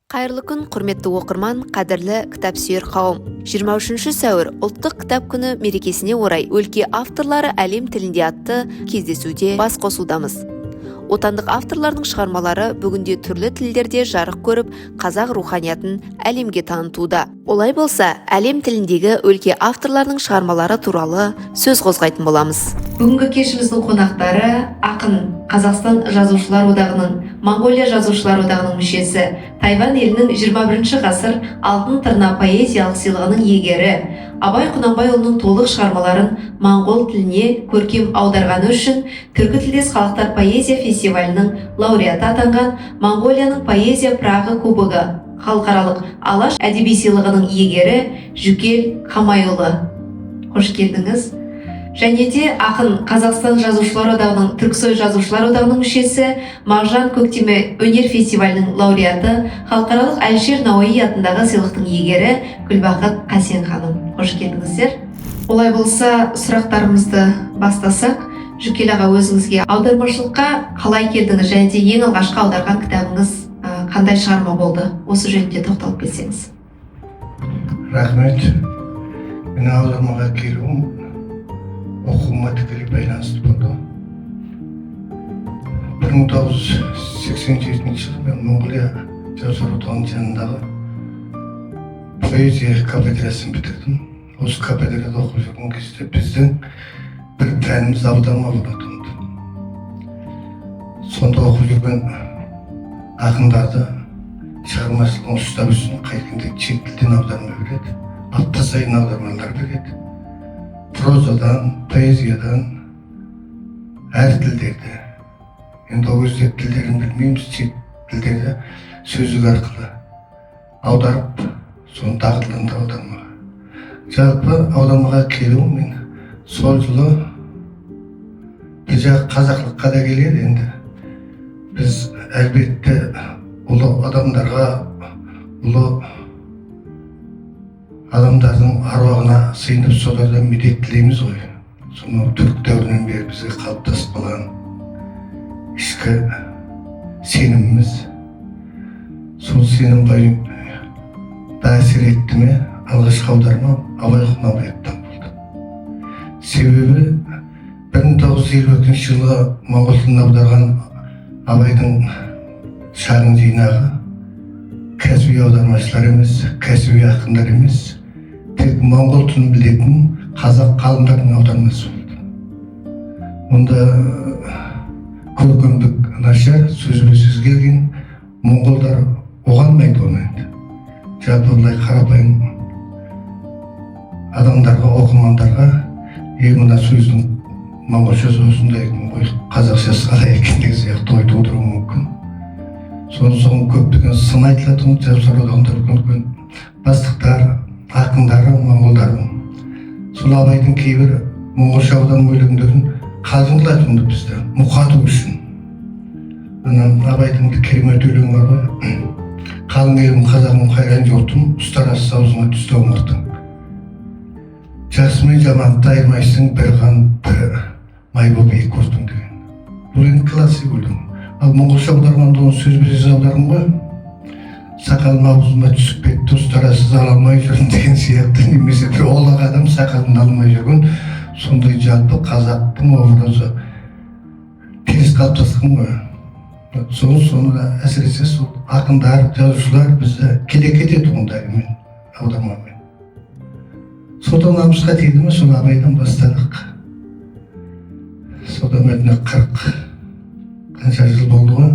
Қайырлы күн, құрметті оқырман, қадірлі кітап сүйер қауым. 23 сәуір ұлттық кітап күні мерекесіне орай өлке авторлары әлем тілінде атты кездесуде бас қосудамыз. Отандық авторлардың шығармалары бүгінде түрлі тілдерде жарық көріп, қазақ руханиятын әлемге танытуда. Олай болса, әлем тіліндегі өлке авторлардың шығармалары туралы сөз қозғайтын боламыз. Бүгінгі кешіміздің қонақтары ақын, Қазақстан Жазушылар Одағының, Моңғолия Жазушылар Одағының мүшесі, Тайвань елінің 21 ғасыр алтын тырна поэзиялық сыйлығының иегері, Абай Құнанбайұлының толық шығармаларын моңғол тіліне көркем аударғаны үшін Түркі тілдес халықтар поэзия фестивалінің лауреаты атанған Моңғолияның поэзия Прага кубогы халықаралық алаш әдеби сыйлығының иегері Жүкел Камайұлы. Қош келдіңіз. Және де ақын, Қазақстан Жазушылар Одағының, Түрксой Жазушылар Одағының мүшесі, Мағжан көктемі өнер фестивалінің лауреаты, халықаралық Әлішер Науаи атындағы сыйлықтың иегері Гүлбақыт Қасен ханым. Қош келдіңіздер. Олай болса, сұрақтарымызды бастасақ, Жүкел аға, өзіңізге аудармашылыққа қалай келдіңіз және де ең алғашқы аударған кітабыңыз қандай шығарма болды? Осы жөнінде тоқталып кетсеңіз. Рахмет. Мен аудармаға келуім оқуыма тікелей байланысты болды. 1987 жылы мен Моңғолия Жазушылар Одағының жанындағы поэзия кафедрасын бітірдім. Осы кафедрада оқып жүрген кезде біздің бір пәніміз аударма болатын. Сонда оқып жүрген ақындарды шығармашылығын ұстап үшін қайткенде шет тілден аударма береді, апта сайын аудармалар береді. Прозадан, поэзиядан, әр тілдерде. Енді ол кезде тілдерін білмейміз, шет тілдерде сөздік арқылы аударып, соны дағдыланды аудармаға. Жалпы аудармаға келуім мен сол жылы бір жақ қазақлыққа да келеді енді. Біз әлбетте ұлы адамдарға, ұлы адамдардың аруағына сыйынып солардан медет тілейміз ғой. Соны түрік дәуірінен бері бізге қалыптасып қалған ішкі сеніміміз. Сол сенім бойында әсер етті ме, алғашқы аударма Абай Құнанбаевтан болды. Себебі 1952 жылы моңғол тіліне аударған Абайдың шағын жинағы кәсіби аудармашылар емес, кәсіби ақындар емес, тек моңғол тілін білетін қазақ ғалымдарының аудармасы болды. Онда көркемдік нашар, сөзбе-сөз келген, моңғолдар оғанмайды оны енді. Жалпы олай қарапайым адамдарға, оқырмандарға, мына сөздің моңғолшасы осындай екен ғой, қазақшасы қалай екендігі сияқты ой тудыруы мүмкін. Соны көптеген сын айтылатын Жазушылар Одағында үлкен бастықтар, ақындары, моңғолдары. Сол Абайдың кейбір моңғолша аударма өлеңдерін қалжыңдатынды бізді мұқату үшін. Абайдың керемет өлеңі бар ғой. Қалың елім қазағым қайран жұртым, ұстарасы аузыңа түсті омыртың. Жақсы мен жаманды айырмайсың, бір қан бір май боп ек көрдің деген. Бұл енді классик өлең. Ал моңғолша аударғанда оны сөзбе-сөз аударым ғой. Сақалым аузыма түсіп кетті, ұстарасыз ала алмай жүрін деген сияқты, немесе бір олақ адам сақалын алмай жүрген, сондай жалпы қазақтың образы теріс қалыптасқан ғой. Соны да әсіресе сол ақындар, жазушылар бізді келекетеді ондаймен, аудармамен. Содан намысқа тиді ме, сол Абайдан бастадық. Содан өтіне 40 қанша жыл болды ғой.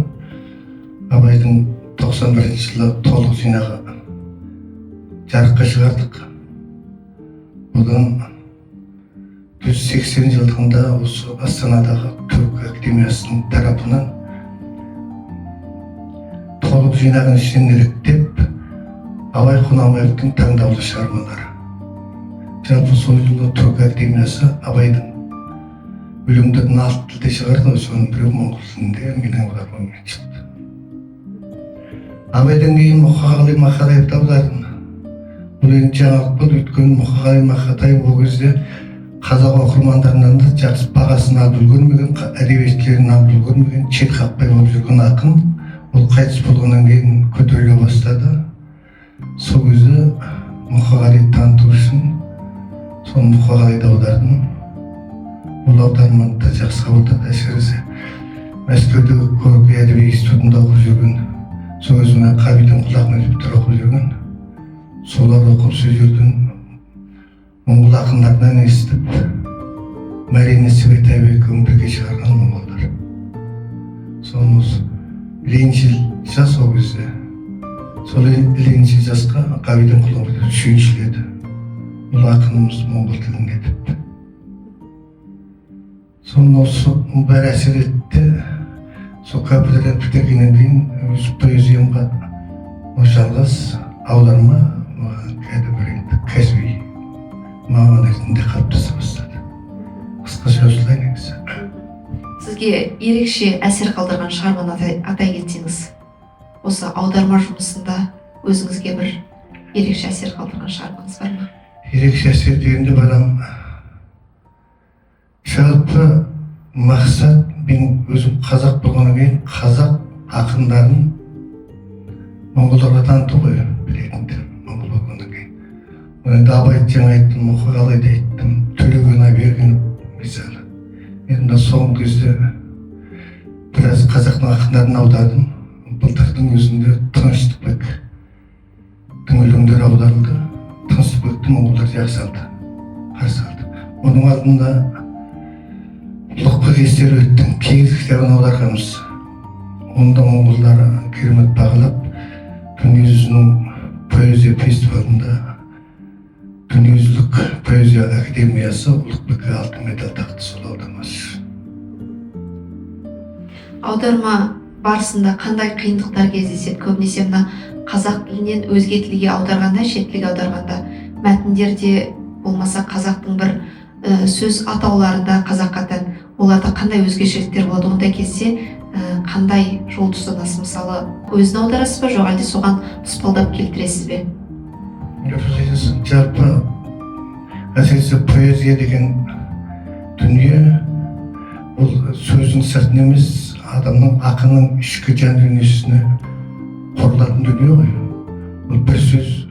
Абайдың 91 жылы толық жинағы жарыққа шығардық. Одан 180 жылдығында осы Астанадағы Түрік Академиясының тарапынан толық жинағын ішінен іріктеп Абай Құнанбаевтың таңдаулы шығармалары. Жалпы сол жылы Түрік Академиясы Абайдың өлеңдерін 6 тілде шығарды, соның біреу моңғол тілінде, менің аудармаммен шықты. Абайдан кейін Мұқағали Мақатаевты аудардым. Бұл енді жаңалық болды, өйткені Мұқағали Мақатай ол кезде қазақ оқырмандарынан да жақсы бағасын алып үлгермеген, әдебиетшілерін алып үлгермеген, шет қақпай болып жүрген ақын, Ол қайтыс болғаннан кейін көтеріле бастады. Сол кезде Мұқағалиды таныту үшін сол Мұқағалиды аудардым. Ол аударманы да жақсы қабылдады. әсіресе Мәскеудегі Горький әдеби институтында оқып жүрген, сол кезде Қабиден Құлахметовтер оқып жүрген, солар оқып сол жерден моңғол ақындарынан естіп, Марина Цветаева екеуін бірге шығарған моңғолдар. Сонымыз Лениншіл жас ол кезде. Сол Лениншіл жасқа Қабиден Құлахметов сүйіншіледі. Ол ақынымыз моңғол тілін кетіпті. Соның осы бәрі әсер етті. Сол кафедраны бітіргеннен кейін өз поэзиямға жалғыз аударма кәдімгі енді кәсіби маман ретінде қалыптаса бастады. Қысқаша осылай негізі. Сізге ерекше әсер қалдырған шығарманы атай кетсеңіз, осы аударма жұмысында өзіңізге бір ерекше әсер қалдырған шығармаңыз бар ма? Ерекше әсер дегенде балам, жалпы мақсат, мен өзім қазақ болғаннан кейін қазақ ақындарын моңғолдарға таныту ғой, білетіндер моңғол болғаннан кейін. Енді Абайды жаңа айттым, Мұқағалиды айттым, Төлеген Айбергенов мысалы. Енді соңғы кезде біраз қазақтың ақындарын аудардым. Былтырдың өзінде Тыныштықбектің өлеңдері аударылды. Тыныштықбекті моңғолдар жақсы алды, қарсы алды. Оның алдында Лұқпық естері өттің, киіз кітабын аударғанбыз. Онда моңғолдар керемет бағалап, дүниежүзінің поэзия фестивалында дүниежүзілік поэзия академиясы Ұлықбекке алтын медаль тақты, сол аудармасы. Аударма барысында қандай қиындықтар кездеседі? Көбінесе мына қазақ тілінен өзге тілге аударғанда, шет тілге аударғанда мәтіндерде болмаса қазақтың бір сөз атауларында қазаққа тән, оларда қандай өзгешеліктер болады? Ондай кезде қандай жол тұтанасыз? Мысалы, өзін аударасыз ба, жоқ әлде соған тұспалдап келтіресіз бе? Жалпы әсіресе поэзия деген дүние, ол сөздің сыртын емес, адамның ақынның ішкі жан дүниесіне құрылатын дүние ғой. Ол бір сөз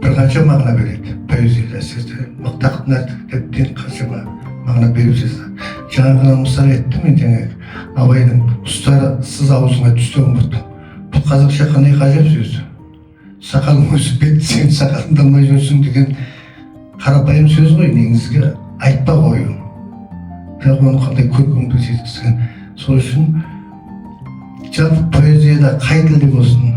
бір қанша мағына береді. Поэзияда әсіресе Мақтақовтың әр кітаптен қаншама мағына беріп жатыр. Жаңа ғана мысал еттім, мен жаңағы Абайдың ұстары сыз аузыңа түсті ұмыттым. Бұл қазақша қандай ғажап сөз. Сақалың өсіп кетті, сен сақалыңды алмай жүрсің деген қарапайым сөз ғой, негізгі айтпа қою. Бірақ оны қандай көркемдік жеткізген. Сол үшін жалпы поэзияда қай тілде болсын,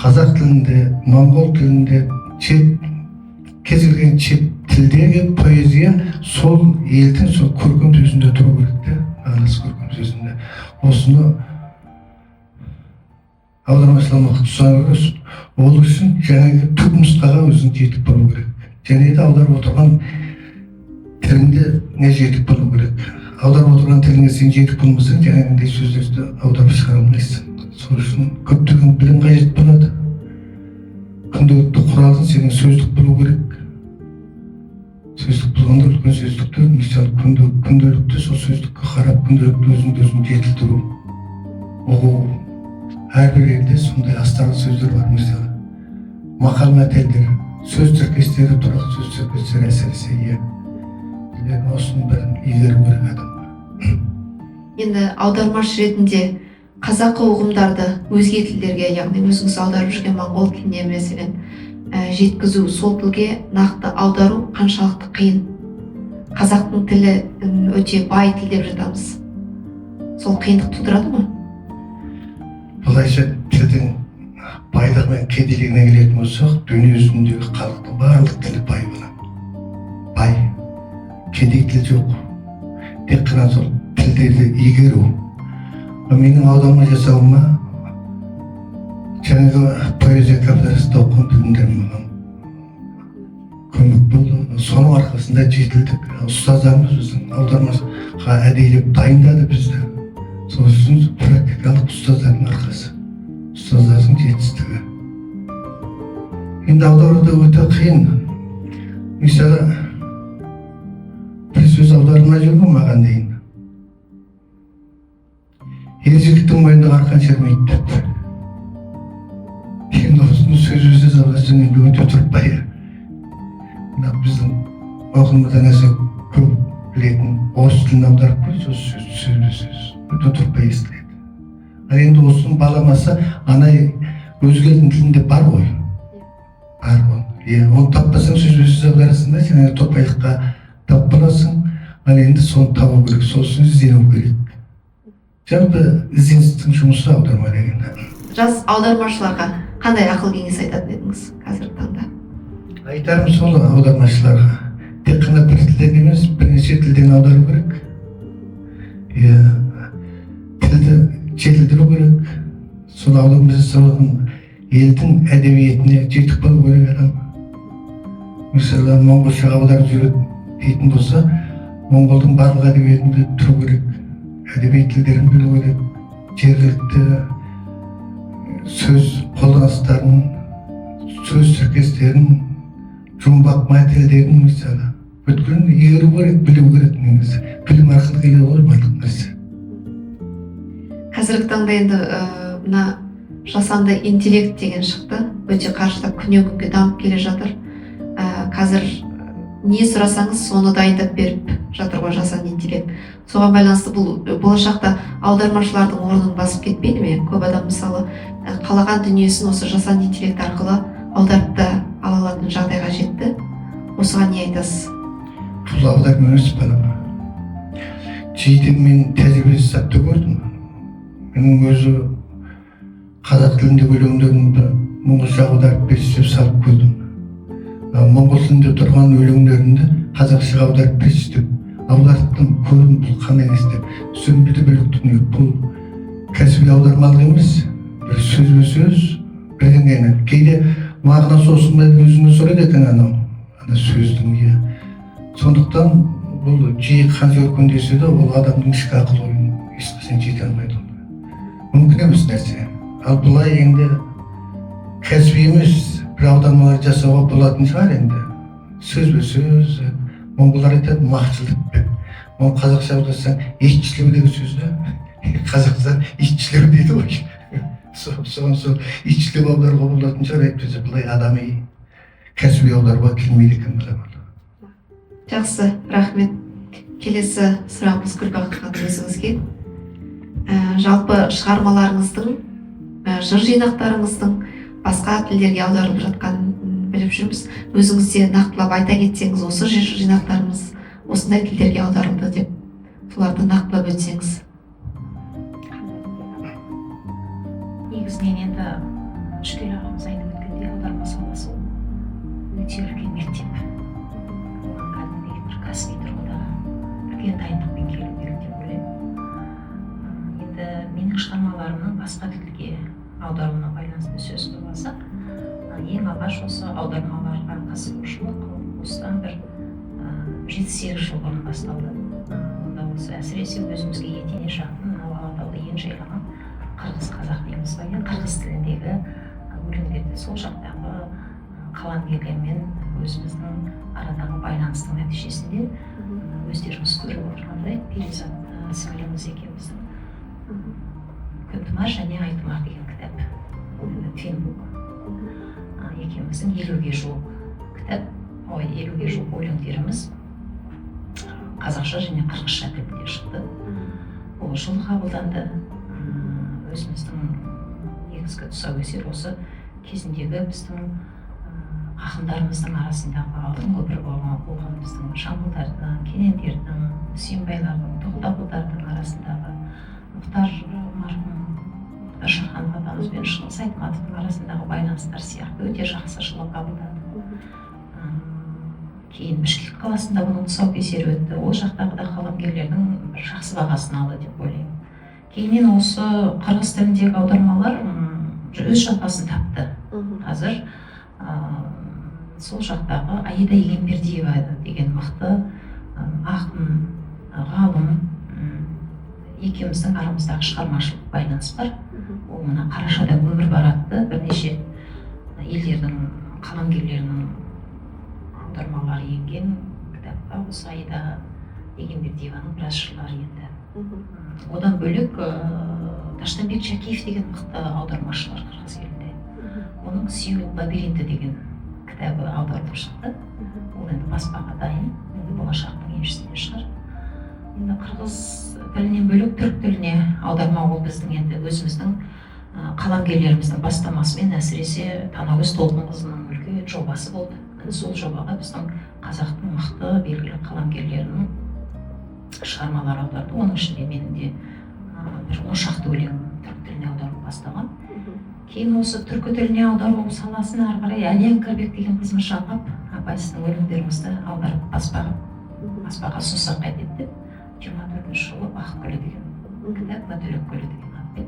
қазақ тілінде, моңғол тілінде, кез келген шет тілдегі поэзия сол елдің сол көркем сөзінде тұру керек те, мағынасы көркем сөзінде. Осыны аудармашыларға тұсау керек. Ол үшін жаңағы түпнұсқаға өзің жетіп бару керек. Және де аударып отырған тілінде не жетіп бару керек. Аударып отырған тіліңе сен жетіп болмасаң, жаңағындай сөздерді аударып шығара алмайсың. Сол үшін көптеген білім қажет болады. Күнделікті құралын сенің сөздік болу керек. Сөздік болғанда үлкен сөздіктер, мысалы күнделікті сол сөздікке қарап, күнделікті өзіңді жетілдіру, оқу. Әрбір елде сондай астарлы сөздер бар, мысалы. Мақал мәтелдер, сөз тіркестері, тұрақты сөз тіркестері әсіресе ие. Осының бәрін игеру керек адам. Енді аудармашы ретінде қазақы ұғымдарды өзге тілдерге, яғни өзіңіз аударып жүрген моңғол тіліне мәселен жеткізу, сол тілге нақты аудару қаншалықты қиын? Қазақтың тілі өте бай тіл деп жатамыз. Сол қиындық тудырады ма? Бұлайша тілдің байлығы мен кедейлігіне келетін болсақ, дүние жүзіндегі халықтың барлық тілі бай болады. Бай. Кедей тіл жоқ. Тек қана сол тілдерді игеру. Менің аударма жасауыма жаңағы поэзия кафедрасында оқыған тілімдерім маған көмек болды. Соның арқасында жетілдік. Ұстаздарымыз біздің аудармаға әдейілеп дайындады бізді. Сол үшін практикалық ұстаздардың арқасы, ұстаздардың жетістігі. Енді аударуда өте қиын. Мысалы, бір сөз аударылмай жүрген маған дейін. Ер жігіт Иттің мойнында арқан шермейді деп. Енді осыны сөз аласың, енді өте тұрпай. Біздің оқылмада нәрсе көп білетін, орыс тілін аударып қой, сөз өте тұрпай естіледі. Ал енді осыны баламаса, анай өзге тілінде бар ғой. Бар ғой. Оны таппасаң сөз аударасың да, сен тұрпайлыққа тап боласың. Ал енді соны табу керек, сосын іздену керек. Жалпы ізденістің жұмысы аударма деген. Жас аудармашыларға қандай ақыл кеңес айтатын едіңіз қазіргі таңда? Айтарым сол аудармашыларға. Тек қана бір тілден емес, бірнеше тілден аудару керек. Тілді жетілдіру керек. Сол аударма жасалған елдің әдебиетіне жетіп қалу керек адам. Мысалы, моңғолшаға аударып жүреді дейтін болса, моңғолдың барлық әдебиетінде тұру керек. Әдебиет тілдерін білу керек. Жергілікті сөз қолданыстарын, сөз тіркестерін, жұмбақ мәтелдерін мысалы. Өткірін игеру керек, білу керек негізі. Білім арқылы келе ғой барлық нәрсе. Қазіргі таңда енді мына жасанды интеллект деген шықты. Өте қарыштап күннен күнге дамып келе жатыр. Қазір не сұрасаңыз, соны дайындап беріп жатыр ғой жасанды интеллект. Соған байланысты бұл болашақта аудармашылардың орнын басып кетпейді ме? Көп адам мысалы қалаған дүниесін осы жасанды интеллект арқылы аударып та ала алатын жағдайға жетті. Осыған не айтасыз? Бұл аударма емес балам. Жейде мен тәжірибесі сәтті көрдім. Менің өзі қазақ тілінде өлеңдерімді моңғолша аударып берші деп салып көрдім. Моңғол тілінде тұрған өлеңдерімді қазақшаға аударып берші деп аударттым, көрдім бұл қандай емес деп. Сөмбеді бөлік дүние. Бұл кәсіби аудармалық емес, бір сөз бірдеңені. Кейде мағынасы осындай өзіне сұрайды екен ана сөздің. Сондықтан бұл жиі қанша өркендесе де ол адамның ішкі ақыл ойын ешқашан жете алмайды. Мүмкін емес нәрсе. Ал бұлай енді кәсіби емес бір аудармалар жасауға болатын шығар енді. Сөз, моңғолдар айтады мақшылдық. Оны қазақша аударсаң итшілеу деген сөз да. Қазақша итшілеу дейді ғой. Соған сол итшілеу аударуға болатын шығар. Әйтпесе бұлай адами кәсіби аударуға келмейді екен бұлай. Жақсы, рахмет. Келесі сұрағымыз Гүлбақыт ханым өзіңізге. Жалпы шығармаларыңыздың, жыр жинақтарыңыздың басқа тілдерге аударылып жатқанын біліп жүрміз. Өзіңізде нақтылап айта кетсеңіз, осы жыр жинақтарымыз осындай тілдерге аударылды деп, соларды нақтылап өтсеңіз. Негізінен енді Жүкел ағамыз айтып өткендей аударма саласы өте үлкен мектеп. Оған кәдімгідей бір кәсіби тұрғыда үлкен дайындықпен келу керек деп ойлаймын. Енді менің шығармаларымның басқа тілге аударуына байланысты сөз болсақ, ең алғаш осы аудармаларға қызығушылық осыдан бір 7-8 жыл бұрын басталды. Онда осы әсіресе өзімізге етене жақын Алатауды ең жайлаған қырғыз-қазақ дейміз ғой, қырғыз тіліндегі өлеңдерді сол жақтағы қаламгерлермен өзіміздің арадағы байланыстың нәтижесінде өздеріңіз көріп отырғандай Перизат сіңліміз екеуміздің Көктұмар және Айтұмар деген кітап, Твинбук. Екеуміздің 50-ге жуық кітап, 50-ге жуық өлеңдеріміз қазақша және қырғызша тілінде шықты. Ол жылы қабылданды. Өзіміздің негізгі тұсаукесер осы кезіндегі біздің ақындарымыздың арасындағы алтын көпір болған біздің жамбылдардың, кенендердің, сүйінбайлардың, тоқтағұлдардың арасындағы Мұхтар Шаханов атамыз бен Шыңғыс Айтматовтың арасындағы байланыстар сияқты өте жақсы жылы қабылданды. Кейін Бішкек қаласында бұның тұсаукесері өтті. Ол жақтағы да қаламгерлердің бір жақсы бағасын алды деп ойлаймын. Кейіннен осы қырғыз тіліндегі аудармалар өз жалғасын тапты. Қазір сол жақтағы Аида Егенбердиева деген мықты ақын, ғалым екеуміздің арамыздағы шығармашылық байланыс бар. Ол мына Қарашада өмір бар атты бірнеше елдердің қаламгерлерінің аудармалары енген кітапқа осы Аида Егенбердиеваның біраз жырлары енді. Одан бөлек Таштанбек Шакеев деген мықты аудармашы бар қырғыз елінде. Оның «Сеул лабиринті» деген кітабы аударылып шықты. Ол енді баспаға дайын, енді болашақтың еншісінде шығар. Енді қырғыз тілінен бөлек түрік тіліне аударма ол біздің енді өзіміздің қаламгерлеріміздің бастамасымен, әсіресе Танагөз Толқынқызының үлкен жобасы болды. Сол жобаға біздің қазақтың мықты белгілі қаламгерлерінің шығармалары аударды. Оның ішінде менің де бір 10 шақты өлең түрік тіліне аударылып бастаған. Кейін осы түркі тіліне аудару саласын ары қарай Әлия Іңкәрбек деген қызымыз жалғап, апай сіздің өлеңдеріңізді аударып баспаға ұсынсақ қайтеді деп, 24 жылы Бақ гүлі деген кітап, Мәтөлек гүлі деген атпен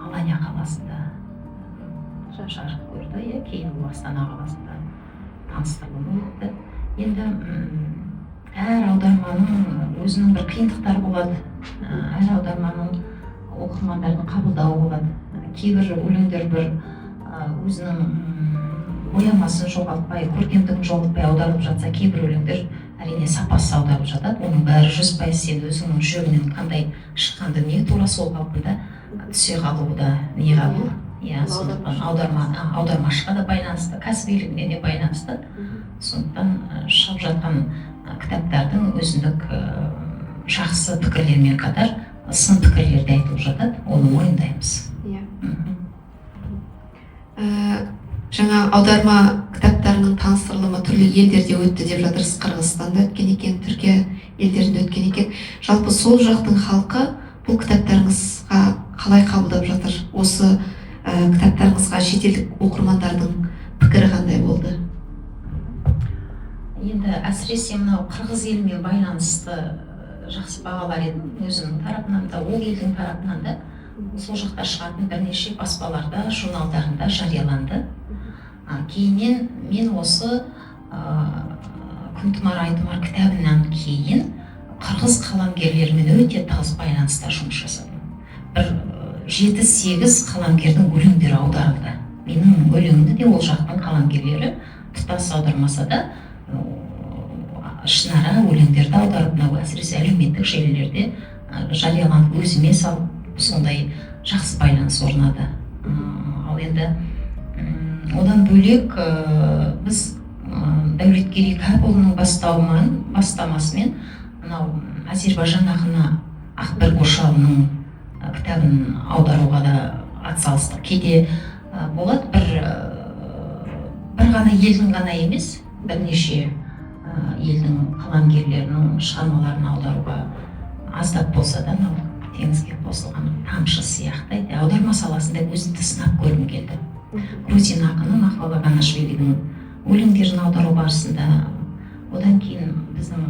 Алания қаласында жарық көрді. Кейін ол Астана қаласында таныстырылымы өтті. Енді әр аударманың өзінің бір қиындықтары болады, әр аударманың оқырмандардың қабылдауы болады. Кейбір өлеңдер бір өзінің боямасын жоғалтпай, көркемдігін жоғалтпай аударылып жатса, кейбір өлеңдер әрине сапасыз аударылып жатады. Оның бәрі 100% сен өзіңнің жүрегінен қандай шыққанды не тура сол қалпында түсе қалуы да неғабыл. Сондықтан аудармашыға да байланысты, кәсібилігіне де байланысты. Сондықтан шығып жатқан кітаптардың өзіндік жақсы пікірлермен қатар сын пікірлер де айтылып жатады, оны мойындаймыз. Жаңа аударма кітаптарының таныстырылымы түрлі елдерде өтті деп жатырсыз. Қырғызстанда өткен екен, Түркия елдерінде өткен екен. Жалпы сол жақтың халқы бұл кітаптарыңызға қалай қабылдап жатыр? Осы кітаптарыңызға шетелдік оқырмандардың пікірі қандай болды? Енді әсіресе мынау қырғыз елімен байланысты жақсы бағалар едім өзімнің тарапынан да, ол елдің тарапынан да. Сол жақта шығатын бірнеше баспаларда, журналдарында жарияланды. Кейіннен мен осы Күнтұмар Айтұмар кітабынан кейін қырғыз қаламгерлерімен өте тығыз байланыста жұмыс жасадым. Бір 7-8 қаламгердің өлеңдері аударылды. Менің өлеңімді де ол жақтың қаламгерлері тұтас аудармаса да ішінара өлеңдерді аударып, әсіресе әлеуметтік желілерде жарияланып, өзіме салып, сондай жақсы байланыс орнады. Ал енді одан бөлек біз Дәулеткерей Кәпұлының бастамасымен мынау Азербайжан ақыны Ақбір Қошалының кітабын аударуға да атсалыстық. Кейде болады бір ғана елдің ғана емес, бірнеше елдің қаламгерлерінің шығармаларын аударуға аздап болса да теңізге қосылған тамшы сияқты аударма саласында өзімді сынап көргім келді. Грузин ақыны Мақпал Аганашвилидің өлеңдерін аудару барысында, одан кейін біздің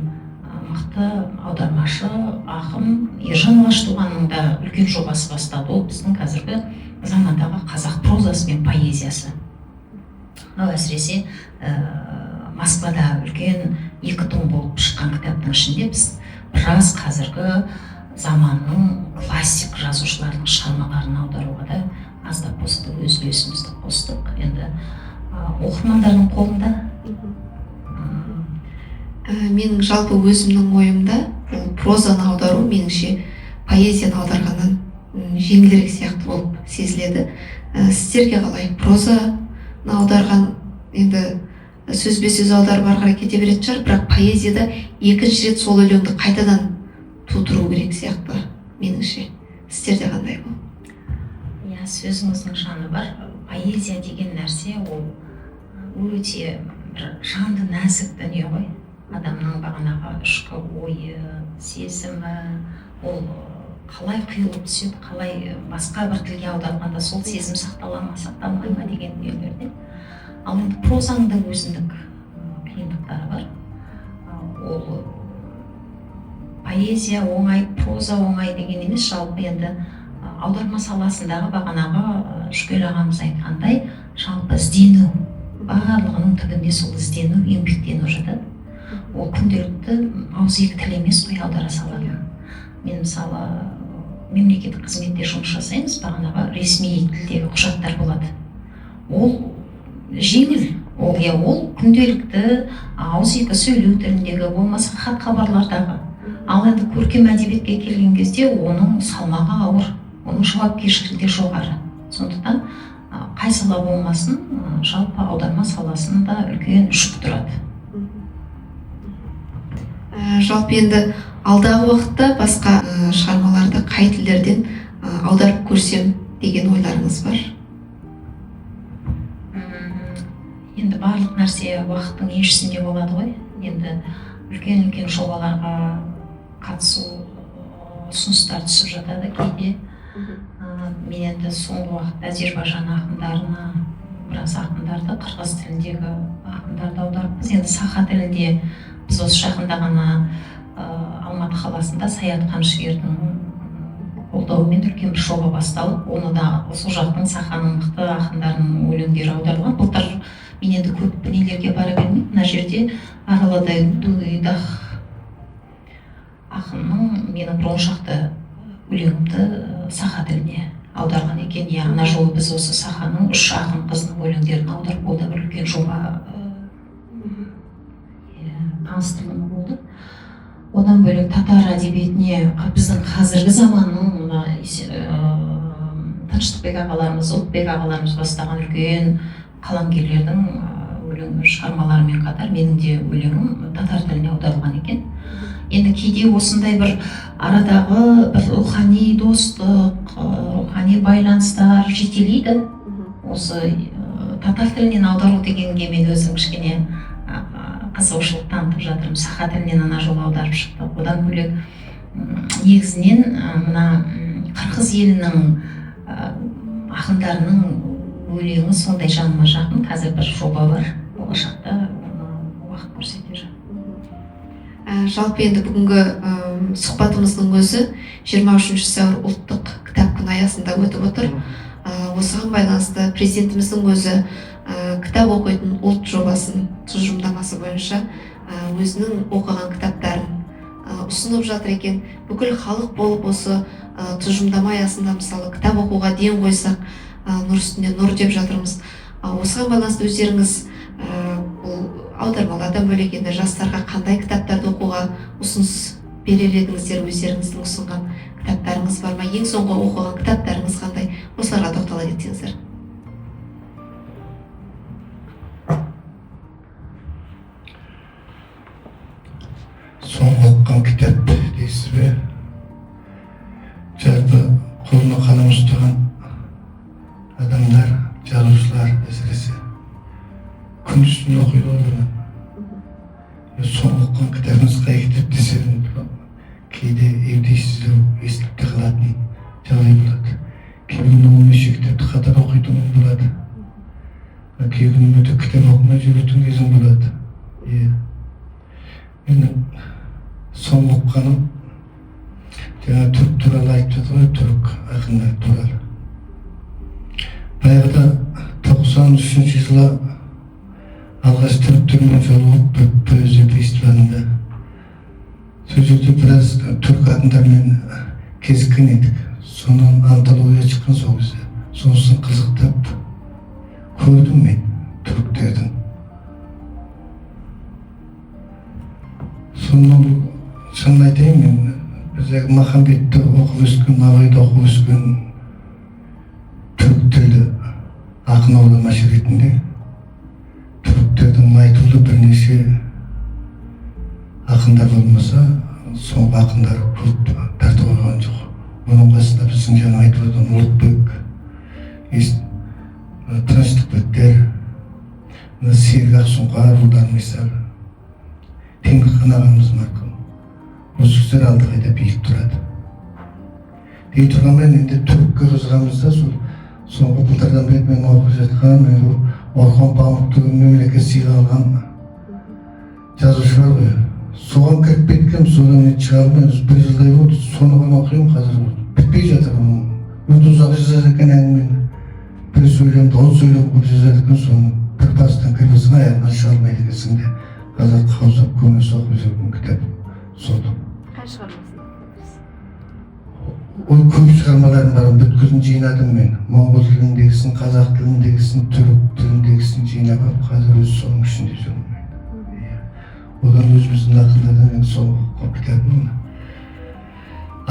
мықты аудармашы ақын Ержан Алаштуғанның да үлкен жобасы басталды. Ол біздің қазіргі замандағы қазақ прозасы мен поэзиясы. Әсіресе Москвада үлкен 2 том болып шыққан кітаптың ішінде біз біраз қазіргі заманның классик жазушылардың шығармаларын аударуға да аздап болса да өз үлесімізді қостық. Енді оқырмандардың қолында. Менің жалпы өзімнің ойымда прозаны аудару меніңше поэзияны аударғаннан жеңілірек сияқты болып сезіледі. Сіздерге қалай? Прозаны аударған енді сөзбе-сөз аударып ары қарай кете беретін шығар, бірақ поэзияда екінші рет сол өлеңді қайтадан тудыру керек сияқты меніңше. Сіздерде қандай бұл? Сөзіңіздің жаны бар. Поэзия деген нәрсе ол өте бір жанды нәзік дүние ғой. Адамның бағанағы ішкі ойы, сезімі, ол қалай құйылып түседі, қалай басқа бір тілге аударғанда сол сезім сақтала ма, сақталмай ма деген дүниелерде. Ал енді прозаның да өзіндік қиындықтары бар. Ол поэзия оңай, проза оңай деген емес, жалпы енді аударма саласындағы бағанағы Жүкел ағамыз айтқандай, жалпы іздену, барлығының түбінде сол іздену, еңбектену жатады. Ол күнделікті ауызекі тіл емес қой аудара салады. Мен мысалы мемлекеттік қызметте жұмыс жасаймыз, бағанағы ресми тілдегі құжаттар болады. Ол жеңіл, ол күнделікті ауызекі сөйлеу тіліндегі, болмаса хат хабарлардағы. Ал енді көркем әдебиетке келген кезде оның салмағы ауыр. оның жауапкершілігі де жоғары. Сондықтан қай сала болмасын, жалпы аударма саласында үлкен жүк тұрады. Жалпы енді алдағы уақытта басқа шығармаларды қай тілдерден аударып көрсем деген ойларыңыз бар? Енді барлық нәрсе уақыттың еншісінде болады ғой. Енді үлкен жобаларға қатысу ұсыныстар түсіп жатады кейде. Мен енді соңғы уақытта Азербайжан ақындарына, біраз ақындарды, қырғыз тіліндегі ақындарды аударыппыз. Енді саха тілінде біз осы жақында ғана Алматы қаласында Саят Қамшығердің қолдауымен үлкен бір жоба басталып, оны да сол жақтың саханың мықты ақындарының өлеңдері аударылған. Былтыр мен енді көп нелерге бара бермеймін. Мына жерде Араладай Дуйдах ақынның менің бір 10 шақты өлеңімді саха тіліне аударған екен. Ана жолы біз осы саханың 3 ақын қызының өлеңдерін аударып, ол да бір үлкен жоба таныстырылымы болды. Одан бөлек татар әдебиетіне біздің қазіргі заманның Тыныштықбек ағаларымыз, Ұлтбек ағаларымыз бастаған үлкен қаламгерлердің өлең шығармаларымен қатар менің де өлеңім татар тіліне аударылған екен. Енді кейде осындай бір арадағы бір рухани достық, рухани байланыстар жетелейді. Осы татар тілінен аудару дегенге мен өзім кішкене қызығушылық танытып жатырмын. Саха тілінен ана жолы аударып шықтық. Одан бөлек негізінен мына қырғыз елінің ақындарының өлеңі сондай жаныма жақын. Қазір бір жоба бар, болашақта уақыт көрсетер. Жалпы енді бүгінгі сұхбатымыздың өзі 23 сәуір ұлттық кітап күні аясында өтіп отыр. Осыған байланысты президентіміздің өзі кітап оқитын ұлт жобасын тұжырымдамасы бойынша өзінің оқыған кітаптарын ұсынып жатыр екен. Бүкіл халық болып осы тұжырымдама аясында мысалы кітап оқуға ден қойсақ, нұр үстіне нұр деп жатырмыз. Осыған байланысты өздеріңіз бұл аудармалардан бөлек енді жастарға қандай кітаптарды оқуға ұсыныс берер едіңіздер? Өздеріңіздің ұсынған кітаптарыңыз бар ма? Ең соңғы оқыған кітаптарыңыз қандай? Осыларға тоқтала кетсеңіздер. Соңғы оқыған кітап дейсіз бе? Жалпы қолына қалам ұстаған адамдар, жазушылар әсіресе күндіз-түні оқиды ғой. Соңғы оқыған кітабыңыз қай кітап десем, кейде евдейсіздеу естіліп те қалатын жағдай болады. Кейбірінің 15 кітапты қатар оқитын болады. Кейбірінің өте кітап оқымай жүретін кезің болады. Менің соңғы оқығаным жаңа түрік туралы айтып жатыр ғой, түрік ақындар туралы. Баяғыда 93 жылы алғаш түріктермен жолығып Поэзия фестивалінде сол жерде біраз түрік ақындармен кезіккен едік. Сонан антология шыққан сол кезде. Сонысын қызықтап көрдім мен түріктердің. Сонан шынын айтайын, мен біздегі Махамбетті оқып өскен, Абайды оқып өскен түрік тілді ақын аудармашы ретінде түріктердің айтулы бірнеше ақындар болмаса, соңғы ақындар көп тартып алған жоқ. Оның қасында біздің жаңа айтып отырған Ұлтбек, Тыныштықбектер, Серік Ақсұңқар, Рудан Мисал, Темірхан ағамыз марқұм. Осы кісілер алдығайда биік тұрады. Дей тұрғанмен енді түрікке қызығамызда соңғы жылдардан бері мен оқып жатқан Орхон Памуктың мемлекет сыйлығы алған жазушылар ғой. Соған кіріп кеткем, содан шыға алмай, бір жылдай болды, соны ғана оқимын қазір. Бітпей жатыр. Өте ұзақ жазады екен әңгімені. Бір сөйлемді, 10 сөйлем көп жазады екен, соны бір бастан кірбесін аяғынан шыға алмайды екенсің де. Қазір қаусап көңіл оқып жүрген кітап соны. Қай шығармасын? Ол көп шығармалардың барын бүткілін жинадым мен. Моңғол тіліндегісін, қазақ тіліндегісін, түрік тіліндегісін жинап алып, қазір өз соның ішінде жүрмін. Одан өзіміздің ақындардан енді соңғы кітабым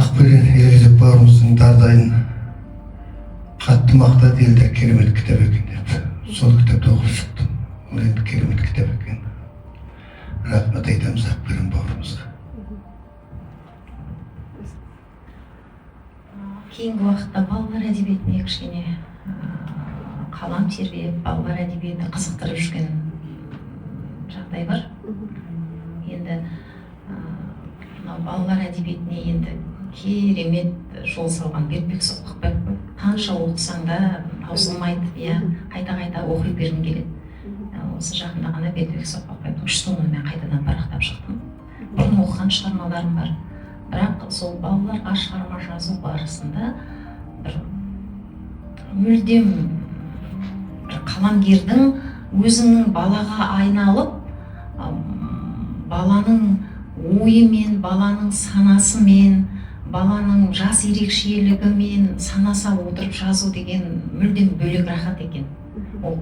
Ақберен Елгезек бауырымыздың Дардайын қатты мақтады елдер, керемет кітап екен деп. Сол кітапты оқып шықтым. Ол енді керемет кітап екен. Рахмет айтамыз Ақберен бауырымызға. Кейінгі уақытта балалар әдебиетіне кішкене қалам тербеп, балалар әдебиеті қызықтырып жүрген жағдай бар. Енді балалар әдебиетіне енді керемет жол салған Бердібек Соқпақбаев қой. Қанша оқысаң да таусылмайды, қайта-қайта оқи бергің келеді. Осы жақында ғана Бердібек Соқпақбаевтың 3 томын мен қайтадан парақтап шықтым. Бұрын оқыған шығармаларым бар. Бірақ сол балаларға шығарма жазу барысында бір мүлдем қаламгердің өзіңнің балаға айналып, баланың ойымен, баланың санасымен, баланың жас ерекшелігімен санаса отырып жазу деген мүлдем бөлек рахат екен. Ол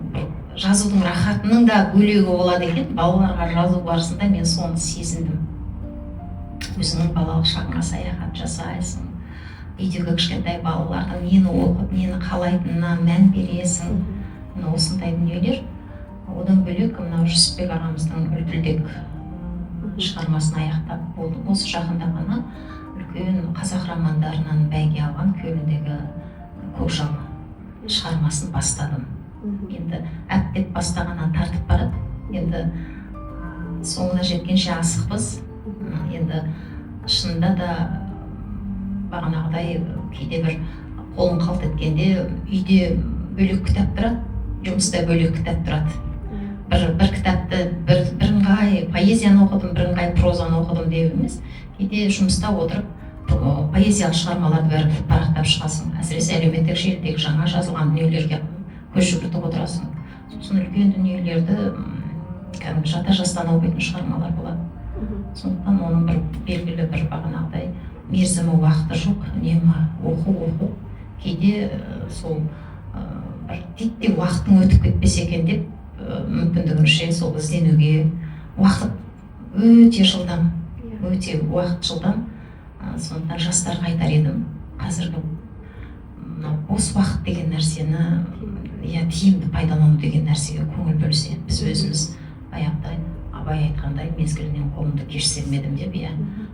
жазудың рахатының да бөлегі болады екен. Балаларға жазу барысында мен соны сезіндім. Өзіңнің балалық шағыңа саяхат жасайсың, үйдегі кішкентай балалардың нені оқып, нені қалайтынына мән бересің. Осындай дүниелер. Одан бөлек мынау Жүсіпбек ағамыздың Үлпілдек шығармасын аяқтап болдым. Осы жақында ғана үлкен қазақ романдарынан бәйге алған Көліндегі Көкжал шығармасын бастадым. Енді әптеп бастағаннан тартып барады. Енді соңына жеткенше асықпыз. Енді шынында да бағанағыдай кейде бір қолым қалт еткенде үйде бөлек кітап тұрады, жұмыста бөлек кітап тұрады. Бір кітапты бірыңғай поэзияны оқыдым, бірыңғай прозаны оқыдым деп емес. Кейде жұмыста отырып поэзиялық шығармаларды бәрі парақтап шығасың. Әсіресе әлеуметтік желідегі жаңа жазылған дүниелерге көз жүгіртіп отырасың. Сосын үлкен дүниелерді кәдімгі жата жастан оқитын шығармалар болады. Сондықтан оның бір белгілі бір бағанағыдай мерзімі уақыты жоқ, үнемі оқу. Кейде сол бір титтей уақыттың өтіп кетпес екен деп мүмкіндігінше сол ізденуге уақыт өте жылдам, өте уақыт жылдам. Сондықтан жастарға айтар едім, қазіргі бос уақыт деген нәрсені, тиімді пайдалану деген нәрсеге көңіл бөлсе, біз өзіміз баяғыда Абай айтқандай мезгілінен қолымды кеш сермедім деп,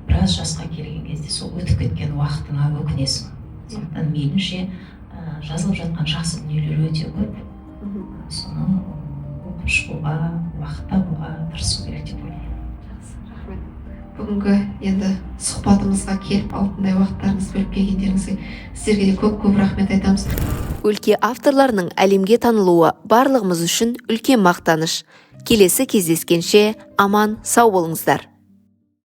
біраз жасқа келген кезде сол өтіп кеткен уақытыңа өкінесің. Сондықтан мейлінше жазылып жатқан жақсы дүниелер өте көп. Соны оқып шығуға, уақыт табуға тырысу керек деп ойлаймын. Жақсы, рахмет. Бүгінгі енді сұхбатымызға келіп алтындай уақыттарыңыз бөліп келгендеріңізге сіздерге де көп рахмет айтамыз. Өлке авторларының әлемге танылуы барлығымыз үшін үлкен мақтаныш. Келесі кездескенше аман сау болыңыздар.